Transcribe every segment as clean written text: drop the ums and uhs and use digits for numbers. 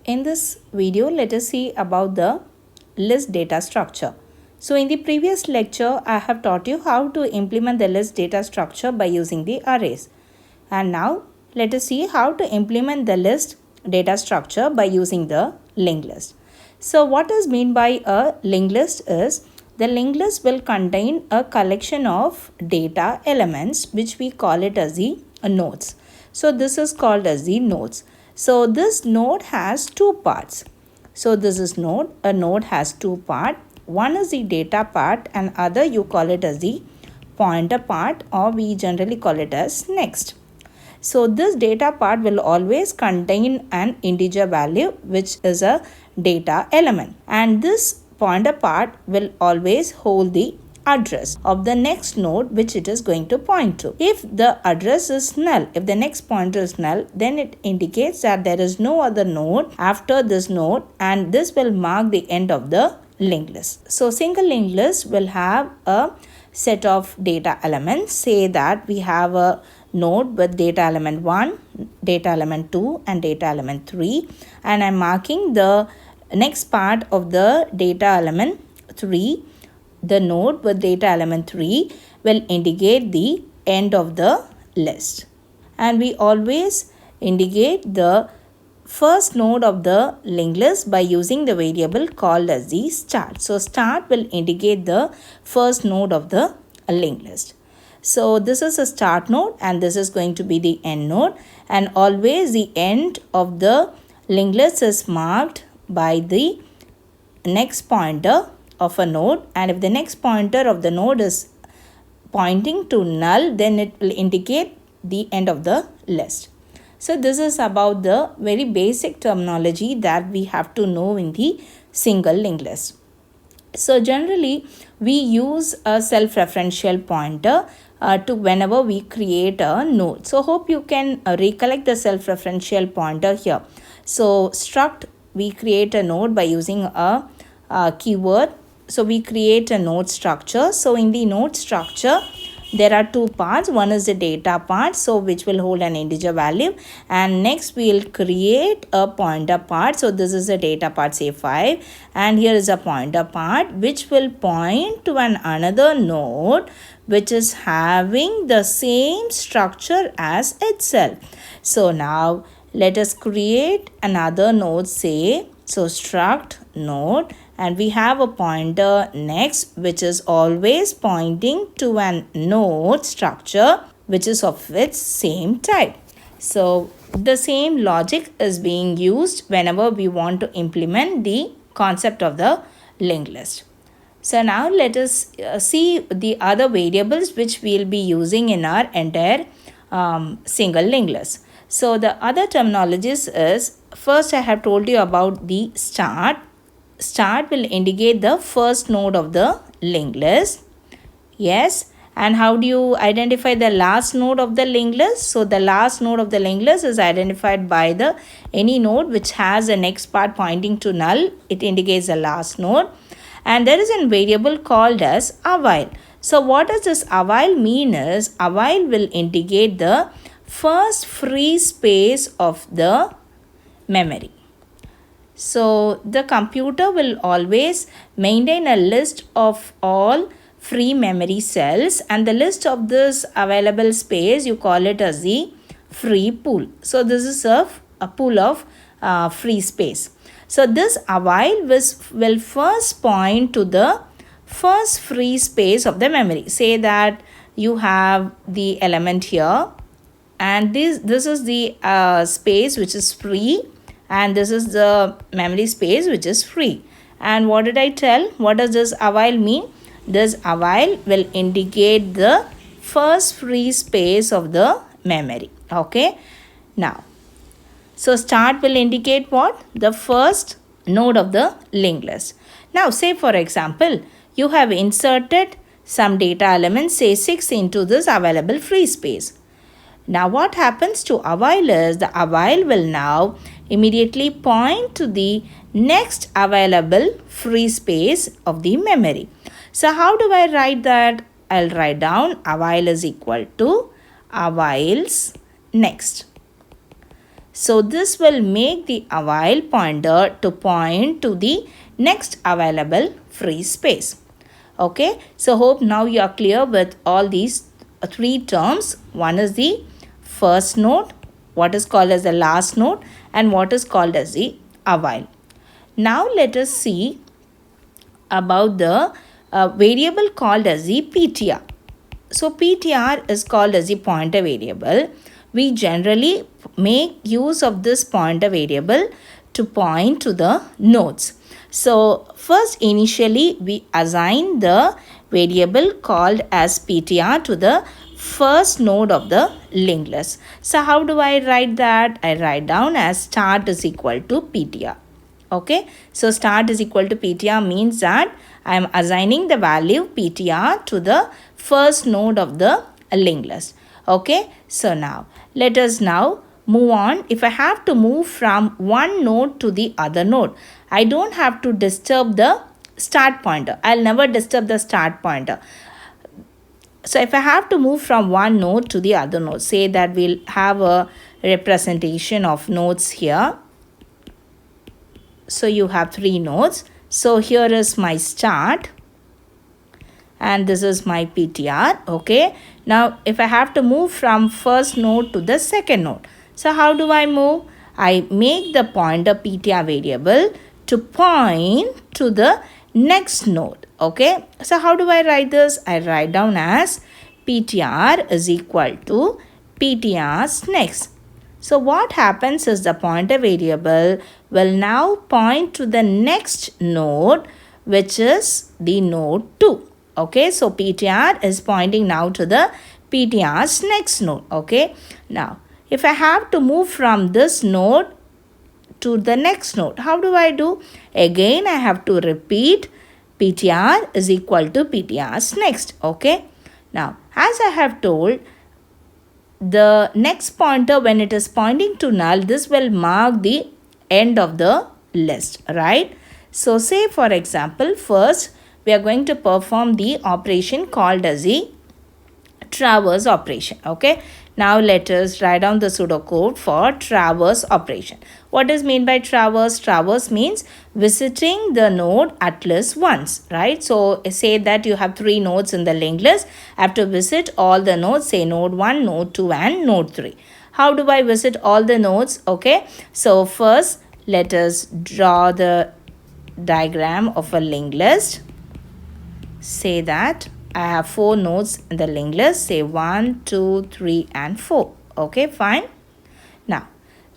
In this video, let us see about the list data structure. So in the previous lecture, I have taught you how to implement the list data structure by using the arrays. And now let us see how to implement the list data structure by using the linked list. So what is meant by a linked list is the linked list will contain a collection of data elements which we call it as the nodes. So this is called as the nodes. So this node has two parts. So this is node. A node has two parts. One is the data part and other you call it as the pointer part, or we generally call it as next. So this data part will always contain an integer value which is a data element, and this pointer part will always hold the address of the next node which it is going to point to. If the address is null, if the next pointer is null, then it indicates that there is no other node after this node, and this will mark the end of the linked list. So single linked list will have a set of data elements. Say that we have a node with data element 1, data element 2 and data element 3, and I'm marking the next part of the data element 3. The node with data element 3 will indicate the end of the list, and we always indicate the first node of the linked list by using the variable called as the start. So start will indicate the first node of the linked list. So this is a start node and this is going to be the end node, and always the end of the linked list is marked by the next pointer of a node, and if the next pointer of the node is pointing to null, then it will indicate the end of the list. So this is about the very basic terminology that we have to know in the single linked list. So generally we use a self-referential pointer to whenever we create a node. So hope you can recollect the self-referential pointer here. So struct, we create a node by using a keyword. So we create a node structure. So in the node structure, there are two parts. One is the data part, so which will hold an integer value, and next we will create a pointer part. So this is a data part, say 5, and here is a pointer part which will point to another node which is having the same structure as itself. So now let us create another node, say, so struct node, and we have a pointer next which is always pointing to an node structure which is of its same type. So the same logic is being used whenever we want to implement the concept of the linked list. So now let us see the other variables which we will be using in our entire single linked list. So the other terminologies is, first I have told you about the start. Start will indicate the first node of the linked list. Yes. And how do you identify the last node of the linked list? So the last node of the linked list is identified by the any node which has the next part pointing to null. It indicates the last node. And there is a variable called as a while. So what does this a while mean is, a while will indicate the first free space of the memory. So the computer will always maintain a list of all free memory cells, and the list of this available space you call it as the free pool. So this is a pool of free space. So this a while will first point to the first free space of the memory. Say that you have the element here, and this is the space which is free, and this is the memory space which is free. And what did I tell? What does this a while mean? This a while will indicate the first free space of the memory. Okay. Now, so start will indicate what? The first node of the linked list. Now say for example, you have inserted some data elements, say 6, into this available free space. Now what happens to a while is, the a while will now immediately point to the next available free space of the memory. So how do I write that? I'll write down a while is equal to a while's next. So this will make the while pointer to point to the next available free space. Okay, so hope now you are clear with all these three terms. One is the first node, what is called as the last node, and what is called as the while. Now let us see about the variable called as the PTR. So PTR is called as the pointer variable. We generally make use of this pointer variable to point to the nodes. So first initially we assign the variable called as PTR to the first node of the linked list. So how do I write that? I write down as start is equal to PTR. Okay, so start is equal to PTR means that I am assigning the value PTR to the first node of the linked list. Okay, so now let us now move on. If I have to move from one node to the other node, I don't have to disturb the start pointer. I'll never disturb the start pointer. So if I have to move from one node to the other node, say that we'll have a representation of nodes here. So you have three nodes. So here is my start and this is my PTR. Okay, now if I have to move from first node to the second node, so how do I move? I make the pointer PTR variable to point to the next node. Okay, so how do I write this? I write down as PTR is equal to PTR's next. So what happens is the pointer variable will now point to the next node, which is the node 2. Okay, so PTR is pointing now to the PTR's next node. Okay, now if I have to move from this node to the next node, how do I do? Again, I have to repeat PTR is equal to PTR's next. Okay, now as I have told, the next pointer, when it is pointing to null, this will mark the end of the list, right? So say for example, first we are going to perform the operation called as the traverse operation. Okay, now let us write down the pseudocode for traverse operation. What is meant by traverse? Traverse means visiting the node at least once, right? So say that you have three nodes in the linked list. I have to visit all the nodes, say node 1, node 2 and node 3. How do I visit all the nodes? Okay, so first let us draw the diagram of a linked list. Say that I have 4 nodes in the linked list, say 1, 2, 3 and 4. Okay, fine. Now,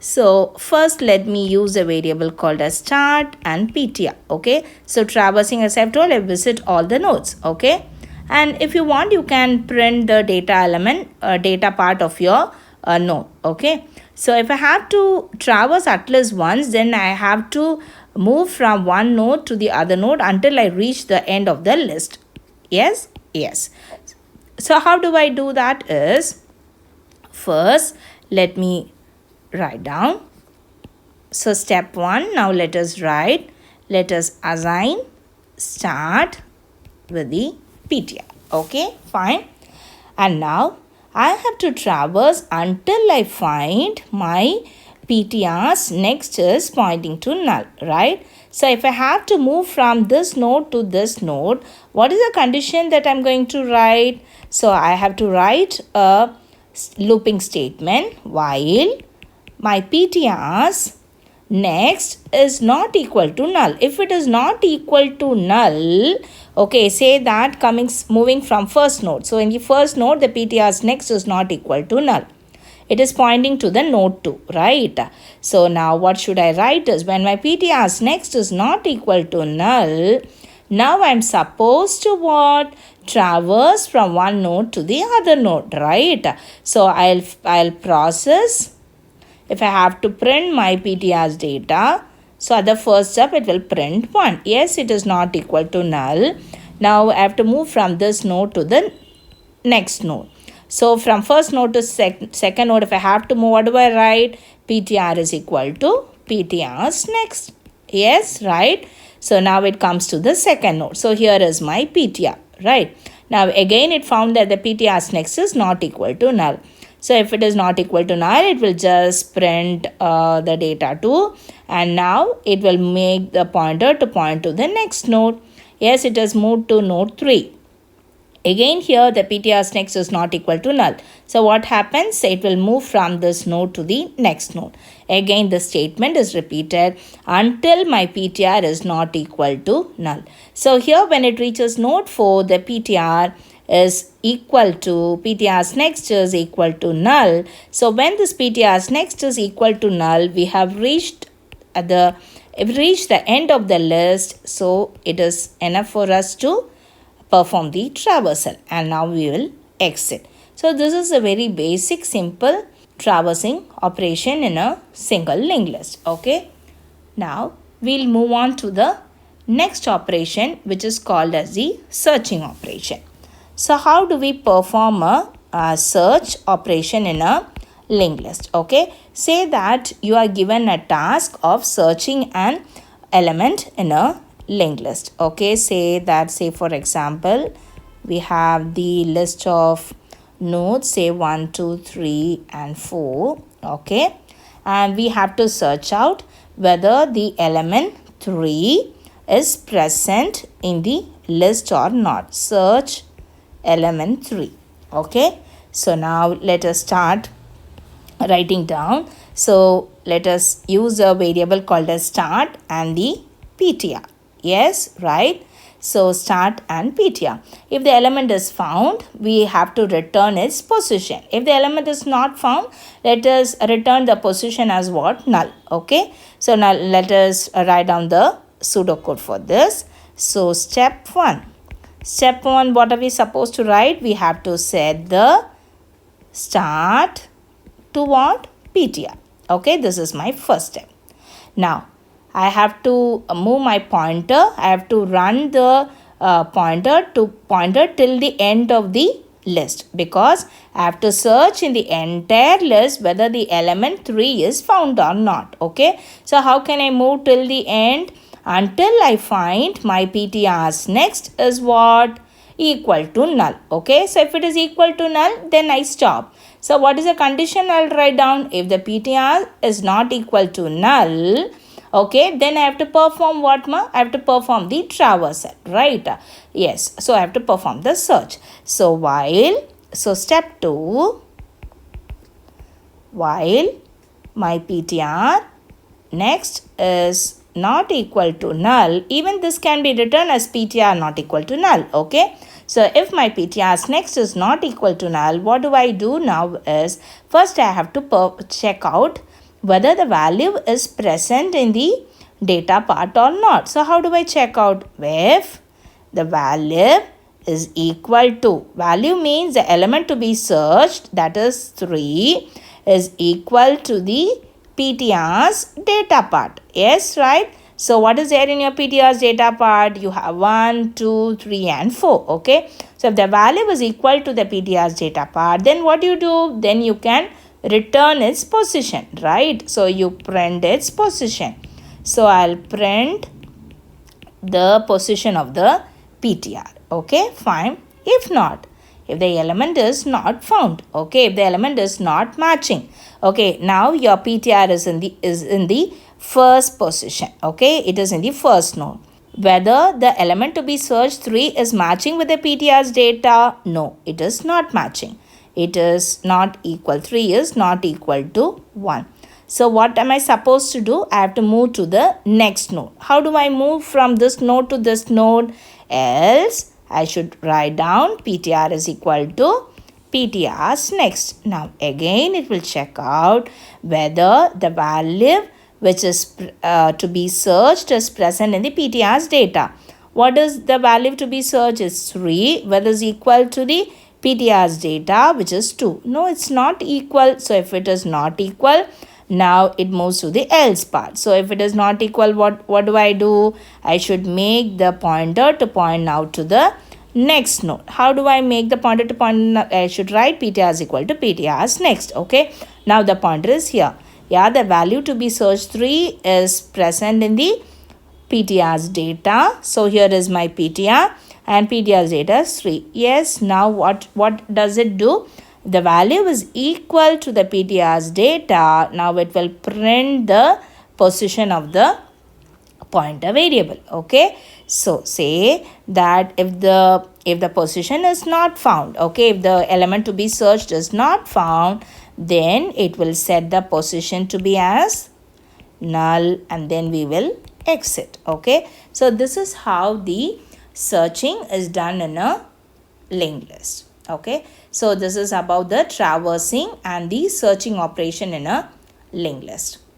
so first let me use a variable called as start and PTR. Okay, so traversing, as I've told, I visit all the nodes. Okay, and if you want, you can print the data element, data part of your node. Okay, so if I have to traverse at least once, then I have to move from one node to the other node until I reach the end of the list. Yes, yes. So how do I do that is, first let me write down. So step 1, now let us assign start with the PTR. Okay, fine. And now I have to traverse until I find my PTR's next is pointing to null, right? So if I have to move from this node to this node, what is the condition that I'm going to write? So I have to write a looping statement while my PTR's next is not equal to null. If it is not equal to null, okay, say that moving from first node. So in the first node, the PTR's next is not equal to null. It is pointing to the node 2, right? So now what should I write is, when my PTR's next is not equal to null, now I'm supposed to what? Traverse from one node to the other node, right? So I'll process. If I have to print my PTR's data, so at the first step it will print 1. Yes, it is not equal to null. Now I have to move from this node to the next node. So from first node to second node, if I have to move, what do I write? PTR is equal to PTR's next. Yes, right? So now it comes to the second node. So here is my PTR, right? Now again it found that the PTR's next is not equal to null. So if it is not equal to null, it will just print the data 2, and now it will make the pointer to point to the next node. Yes, it has moved to node 3. Again here the ptr's next is not equal to null. So what happens? It will move from this node to the next node. Again the statement is repeated until my ptr is not equal to null. So here when it reaches node 4, the ptr is equal to, ptr's next is equal to null. So when this ptr's next is equal to null, we have reached the end of the list. So it is enough for us to perform the traversal, and now we will exit. So this is a very basic simple traversing operation in a single linked list. Okay, now we'll move on to the next operation, which is called as the searching operation. So how do we perform a search operation in a linked list? Okay, say that you are given a task of searching an element in a linked list. Okay, say for example we have the list of nodes, say 1 2 3 and 4. Okay, and we have to search out whether the element 3 is present in the list or not. Search element 3. Okay, so now let us start writing down. So let us use a variable called as start and the ptr. Yes, right. So start and ptr. If the element is found, we have to return its position. If the element is not found, let us return the position as what? Null. Okay. So now let us write down the pseudocode for this. So step 1. Step 1, what are we supposed to write? We have to set the start to what? ptr. Okay, this is my first step. Now I have to move my pointer. I have to run the pointer till the end of the list, because I have to search in the entire list whether the element 3 is found or not. Okay, so how can I move till the end? Until I find my ptr's next is what? Equal to null. Okay, so if it is equal to null, then I stop. So what is the condition I'll write down? If the ptr is not equal to null, okay, then I have to perform what, ma? I have to perform the traversal, right? Yes, so I have to perform the search. So step 2, while my ptr next is not equal to null, even this can be written as ptr not equal to null. Okay, so if my ptr's next is not equal to null, what do I do now is, first I have to check out whether the value is present in the data part or not. So how do I check out? If the value is equal to, value means the element to be searched, that is 3, is equal to the ptr's data part. Yes, right. So what is there in your ptr's data part? You have 1 2 3 and 4. Okay, so if the value is equal to the ptr's data part, then what you do? Then you can return its position, right? So you print its position. So I'll print the position of the ptr. Okay, fine. If not, if the element is not found, okay, if the element is not matching, okay, now your ptr is in the first position. Okay, it is in the first node. Whether the element to be searched 3 is matching with the ptr's data? No, it is not matching. It is not equal. 3 is not equal to 1. So what am I supposed to do? I have to move to the next node. How do I move from this node to this node? Else I should write down ptr is equal to ptr's next. Now again it will check out whether the value which is to be searched is present in the ptr's data. What is the value to be searched? Is 3, whether is equal to the ptr's data, which is 2. No, it's not equal. So if it is not equal, now it moves to the else part. So if it is not equal, what do? I should make the pointer to point now to the next node. How do I make the pointer to point? I should write ptr is equal to ptr's next. Okay, now the pointer is here. Yeah, the value to be searched 3 is present in the ptr's data. So here is my ptr and ptr's data is 3. Yes, now what does it do? the value is equal to the ptr's data, now it will print the position of the pointer variable. Okay, so say that if the position is not found, okay, if the element to be searched is not found, then it will set the position to be as null and then we will exit. Okay, so this is how the searching is done in a linked list. Okay, so this is about the traversing and the searching operation in a linked list.